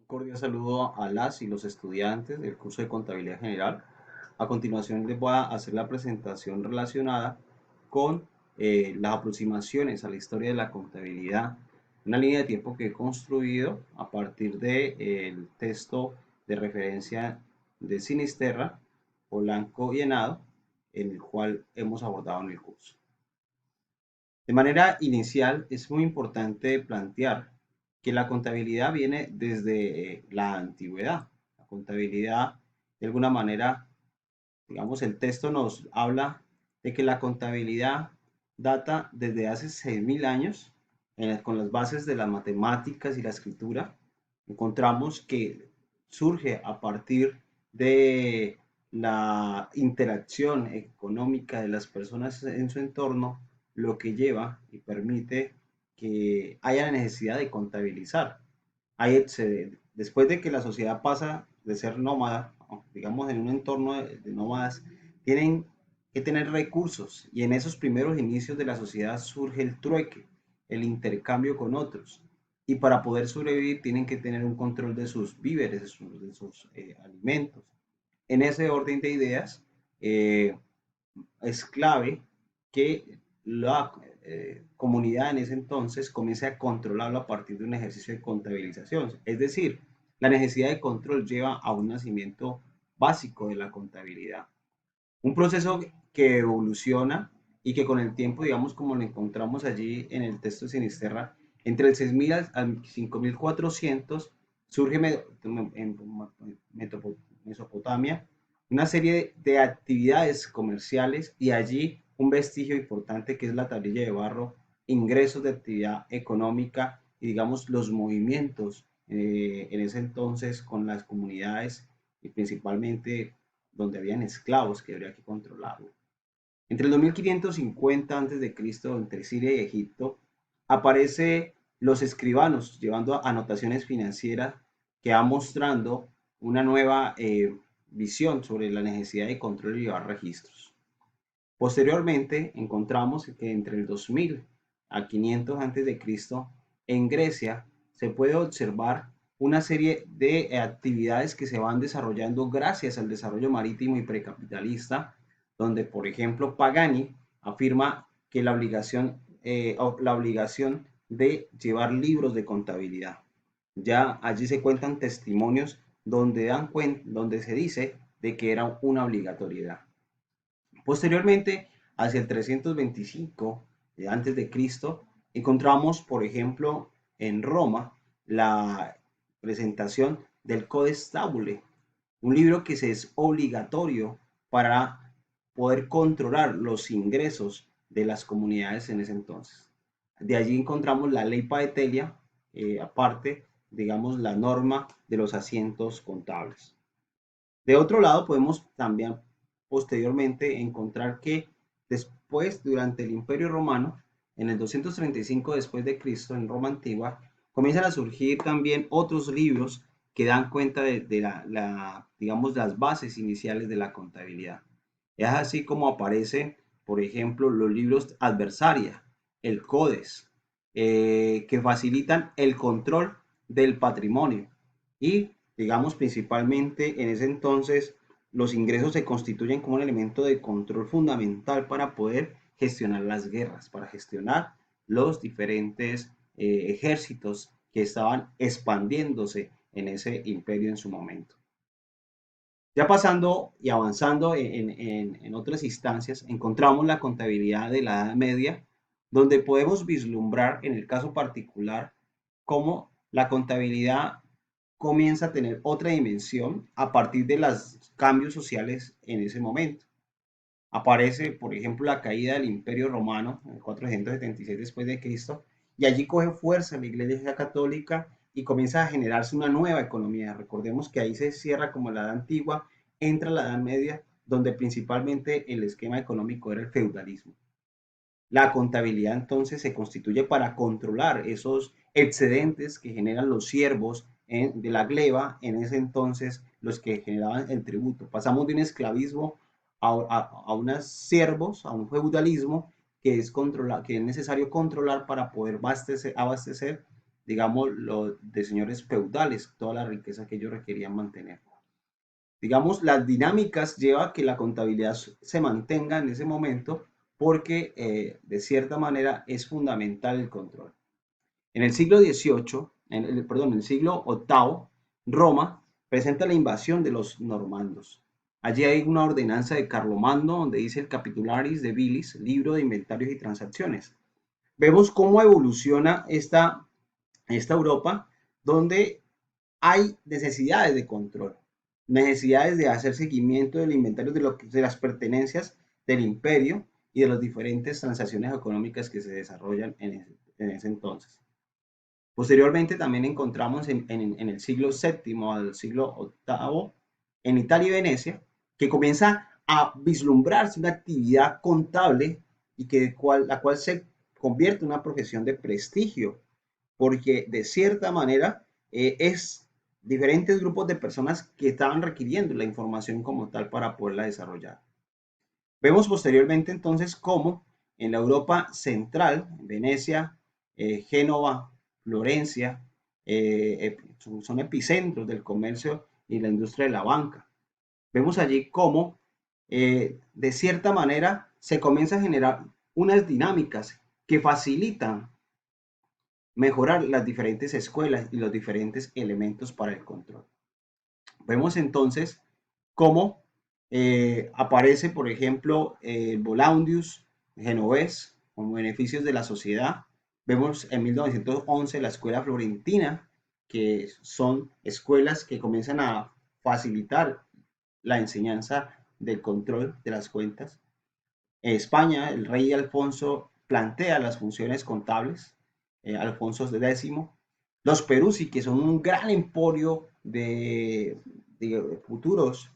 Un cordial saludo a las y los estudiantes del curso de Contabilidad General. A continuación les voy a hacer la presentación relacionada con las aproximaciones a la historia de la contabilidad, una línea de tiempo que he construido a partir del texto de referencia de Sinisterra, Polanco y Henao, en el cual hemos abordado en el curso. De manera inicial, es muy importante plantear que la contabilidad viene desde la antigüedad. La contabilidad, de alguna manera, digamos, el texto nos habla de que la contabilidad data desde hace 6.000 años, con las bases de las matemáticas y la escritura. Encontramos que surge a partir de la interacción económica de las personas en su entorno, lo que lleva y permite que haya la necesidad de contabilizar. Después de que la sociedad pasa de ser nómada, digamos en un entorno de nómadas, tienen que tener recursos y en esos primeros inicios de la sociedad surge el trueque, el intercambio con otros. Y para poder sobrevivir tienen que tener un control de sus víveres, de sus alimentos. En ese orden de ideas, eh, es clave que la comunidad en ese entonces comience a controlarlo a partir de un ejercicio de contabilización. Es decir, la necesidad de control lleva a un nacimiento básico de la contabilidad. Un proceso que evoluciona y que con el tiempo, digamos, como lo encontramos allí en el texto de Sinisterra, entre el 6.000 al 5.400 surge en Mesopotamia una serie de actividades comerciales y allí un vestigio importante que es la tablilla de barro, ingresos de actividad económica y digamos los movimientos en ese entonces con las comunidades y principalmente donde habían esclavos que habría que controlarlo. Entre el 2550 a.C., entre Siria y Egipto, aparece los escribanos llevando anotaciones financieras que va mostrando una nueva visión sobre la necesidad de control y llevar registros. Posteriormente, encontramos que entre el 2000 a 500 a.C., en Grecia se puede observar una serie de actividades que se van desarrollando gracias al desarrollo marítimo y precapitalista, donde, por ejemplo, Pagani afirma que la obligación de llevar libros de contabilidad. Ya allí se cuentan testimonios donde se dice de que era una obligatoriedad. Posteriormente, hacia el 325 antes de Cristo, encontramos, por ejemplo, en Roma la presentación del Codex Tabulae, un libro que es obligatorio para poder controlar los ingresos de las comunidades en ese entonces. De allí encontramos la ley Paetelia, aparte, digamos, la norma de los asientos contables. De otro lado, podemos también posteriormente encontrar que después, durante el Imperio Romano, en el 235 después de Cristo, en Roma antigua, comienzan a surgir también otros libros que dan cuenta de digamos, las bases iniciales de la contabilidad. Es así como aparece, por ejemplo, los libros Adversaria, el Codex, que facilitan el control del patrimonio y digamos, principalmente en ese entonces, los ingresos se constituyen como un elemento de control fundamental para poder gestionar las guerras, para gestionar los diferentes ejércitos que estaban expandiéndose en ese imperio en su momento. Ya pasando y avanzando en otras instancias, encontramos la contabilidad de la Edad Media, donde podemos vislumbrar en el caso particular cómo la contabilidad comienza a tener otra dimensión a partir de los cambios sociales en ese momento. Aparece, por ejemplo, la caída del Imperio Romano en 476 después de Cristo, y allí coge fuerza la Iglesia Católica y comienza a generarse una nueva economía. Recordemos que ahí se cierra como la Edad Antigua, entra la Edad Media, donde principalmente el esquema económico era el feudalismo. La contabilidad entonces se constituye para controlar esos excedentes que generan los siervos de la gleba, en ese entonces los que generaban el tributo. Pasamos de un esclavismo a unos siervos, a un feudalismo que es necesario controlar para poder abastecer digamos, lo de señores feudales, toda la riqueza que ellos requerían mantener. Digamos, las dinámicas lleva a que la contabilidad se mantenga en ese momento porque de cierta manera es fundamental el control. En el siglo XVIII, perdón, en el siglo VIII, Roma presenta la invasión de los normandos. Allí hay una ordenanza de Carlomagno donde dice el Capitularis de Bilis, libro de inventarios y transacciones. Vemos cómo evoluciona esta Europa donde hay necesidades de control, necesidades de hacer seguimiento del inventario de las pertenencias del imperio y de las diferentes transacciones económicas que se desarrollan en ese entonces. Posteriormente también encontramos en el siglo VII al siglo VIII en Italia y Venecia que comienza a vislumbrarse una actividad contable y la cual se convierte en una profesión de prestigio, porque de cierta manera es diferentes grupos de personas que estaban requiriendo la información como tal para poderla desarrollar. Vemos posteriormente entonces cómo en la Europa central, Venecia, Génova, Florencia, son epicentros del comercio y la industria de la banca. Vemos allí cómo, de cierta manera, se comienza a generar unas dinámicas que facilitan mejorar las diferentes escuelas y los diferentes elementos para el control. Vemos entonces cómo aparece, por ejemplo, el Volaundius genovés como beneficios de la sociedad. Vemos en 1911 la escuela florentina, que son escuelas que comienzan a facilitar la enseñanza del control de las cuentas. En España, el rey Alfonso plantea las funciones contables, Alfonso X. Los Peruzzi, que son un gran emporio de futuros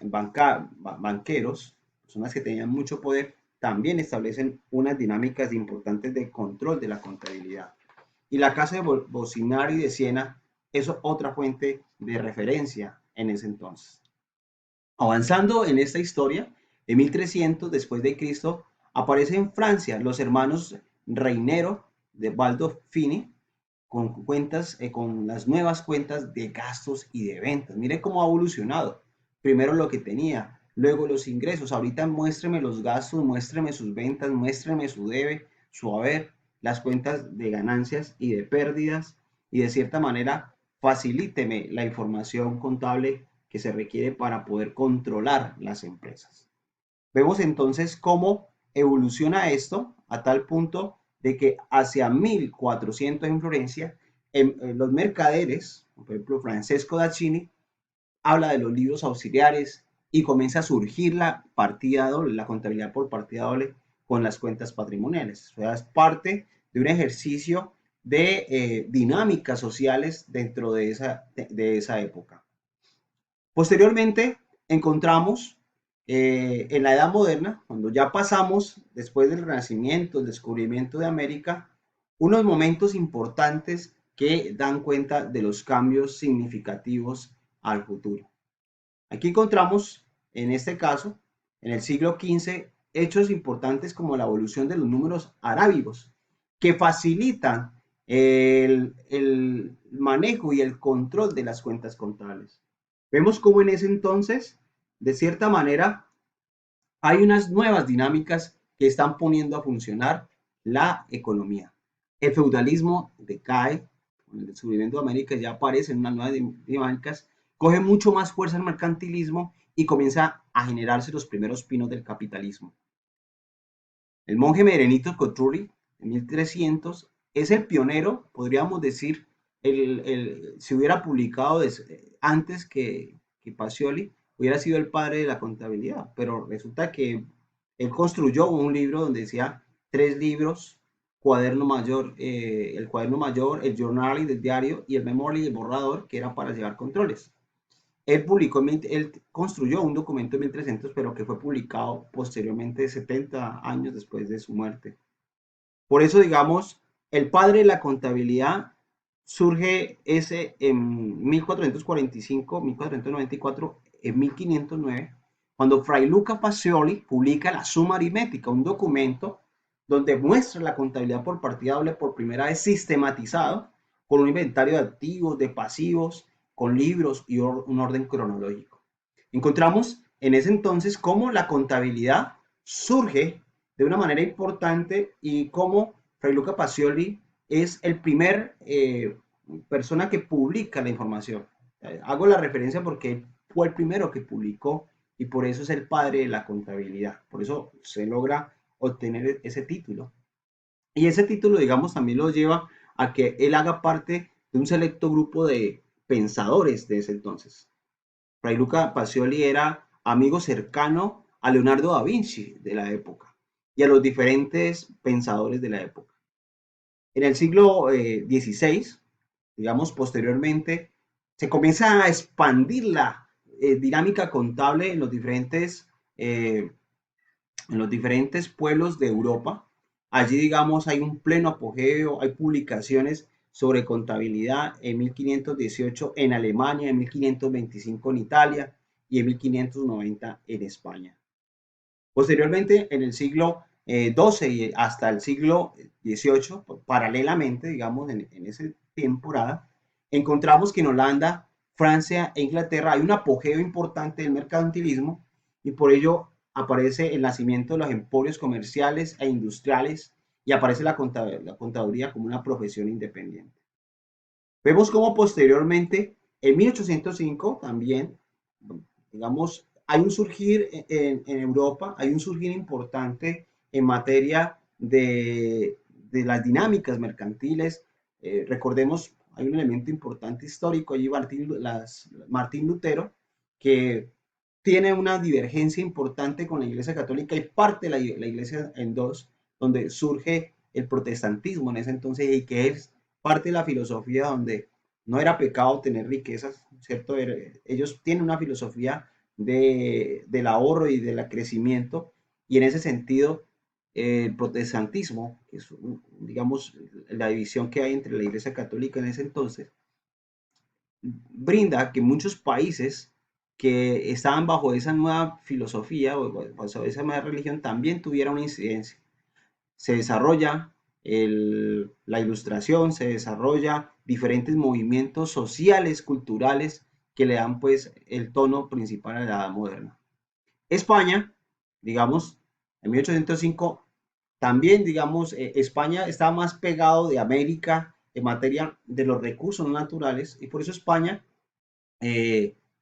banqueros, personas que tenían mucho poder, también establecen unas dinámicas importantes de control de la contabilidad. Y la casa de Bocinari de Siena es otra fuente de referencia en ese entonces. Avanzando en esta historia, en 1300 después de Cristo aparecen en Francia los hermanos Reinero de Baldo Fini con cuentas, con las nuevas cuentas de gastos y de ventas. Mire cómo ha evolucionado. Primero lo que tenía, luego los ingresos. Ahorita muéstreme los gastos, muéstreme sus ventas, muéstreme su debe, su haber, las cuentas de ganancias y de pérdidas y de cierta manera facilíteme la información contable que se requiere para poder controlar las empresas. Vemos entonces cómo evoluciona esto a tal punto de que hacia 1400 en Florencia, los mercaderes, por ejemplo Francesco Dacini, habla de los libros auxiliares y comienza a surgir la partida doble, la contabilidad por partida doble con las cuentas patrimoniales. O sea, es parte de un ejercicio de dinámicas sociales dentro de esa época. Posteriormente encontramos en la Edad Moderna, cuando ya pasamos después del Renacimiento, el descubrimiento de América, unos momentos importantes que dan cuenta de los cambios significativos al futuro. Aquí encontramos, en este caso, en el siglo XV, hechos importantes como la evolución de los números arábigos, que facilitan el manejo y el control de las cuentas contables. Vemos cómo en ese entonces, de cierta manera, hay unas nuevas dinámicas que están poniendo a funcionar la economía. El feudalismo decae, con el descubrimiento de América ya aparecen unas nuevas dinámicas, coge mucho más fuerza el mercantilismo y comienza a generarse los primeros pinos del capitalismo. El monje Merenito Cotruri, en 1300, es el pionero, podríamos decir, si hubiera publicado antes que Pacioli, hubiera sido el padre de la contabilidad, pero resulta que él construyó un libro donde decía 3 libros, cuaderno mayor, el cuaderno mayor, el journal y el diario, y el memory y el borrador, que era para llevar controles. Él construyó un documento en 1300, pero que fue publicado posteriormente, 70 años después de su muerte. Por eso, digamos, el padre de la contabilidad surge ese en 1445, 1494, en 1509, cuando Fray Luca Pacioli publica la Suma Aritmética, un documento donde muestra la contabilidad por partida doble por primera vez sistematizado, con un inventario de activos, de pasivos, con libros y un orden cronológico. Encontramos en ese entonces cómo la contabilidad surge de una manera importante y cómo Fray Luca Pacioli es el primer persona que publica la información. Hago la referencia porque fue el primero que publicó y por eso es el padre de la contabilidad. Por eso se logra obtener ese título. Y ese título, digamos, también lo lleva a que él haga parte de un selecto grupo de pensadores de ese entonces. Fray Luca Pacioli era amigo cercano a Leonardo da Vinci de la época y a los diferentes pensadores de la época. En el siglo XVI, digamos, posteriormente, se comienza a expandir la dinámica contable eh, en los diferentes pueblos de Europa. Allí, digamos, hay un pleno apogeo, hay publicaciones sobre contabilidad en 1518 en Alemania, en 1525 en Italia y en 1590 en España. Posteriormente, en el siglo XII y hasta el siglo XVIII, paralelamente, digamos, en esa temporada, encontramos que en Holanda, Francia e Inglaterra hay un apogeo importante del mercantilismo y por ello aparece el nacimiento de los emporios comerciales e industriales y aparece la contaduría como una profesión independiente. Vemos cómo posteriormente, en 1805 también, digamos, hay un surgir en Europa, hay un surgir importante en materia de las dinámicas mercantiles. Recordemos, hay un elemento importante histórico allí, Martín Lutero, que tiene una divergencia importante con la Iglesia Católica y parte la Iglesia en dos, donde surge el protestantismo en ese entonces y que es parte de la filosofía donde no era pecado tener riquezas, ¿cierto? Ellos tienen una filosofía del ahorro y del crecimiento y en ese sentido el protestantismo, que es, digamos, la división que hay entre la Iglesia Católica en ese entonces, brinda que muchos países que estaban bajo esa nueva filosofía o bajo esa nueva religión también tuvieran una incidencia. Se desarrolla la ilustración, se desarrolla diferentes movimientos sociales, culturales, que le dan pues el tono principal a la edad moderna. España, digamos, en 1805, también, digamos, España estaba más pegado de América en materia de los recursos naturales y por eso España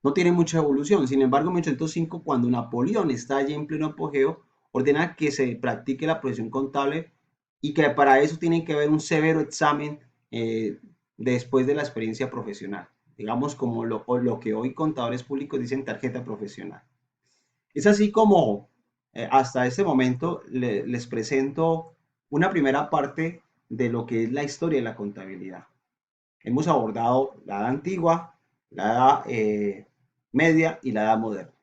no tiene mucha evolución. Sin embargo, en 1805, cuando Napoleón está allí en pleno apogeo, ordena que se practique la profesión contable y que para eso tiene que haber un severo examen después de la experiencia profesional, digamos como lo que hoy contadores públicos dicen tarjeta profesional. Es así como hasta este momento les presento una primera parte de lo que es la historia de la contabilidad. Hemos abordado la edad antigua, la edad media y la edad moderna.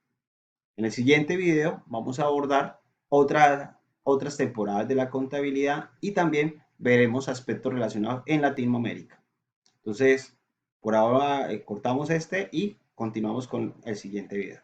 En el siguiente video vamos a abordar otras temporadas de la contabilidad y también veremos aspectos relacionados en Latinoamérica. Entonces, por ahora cortamos este y continuamos con el siguiente video.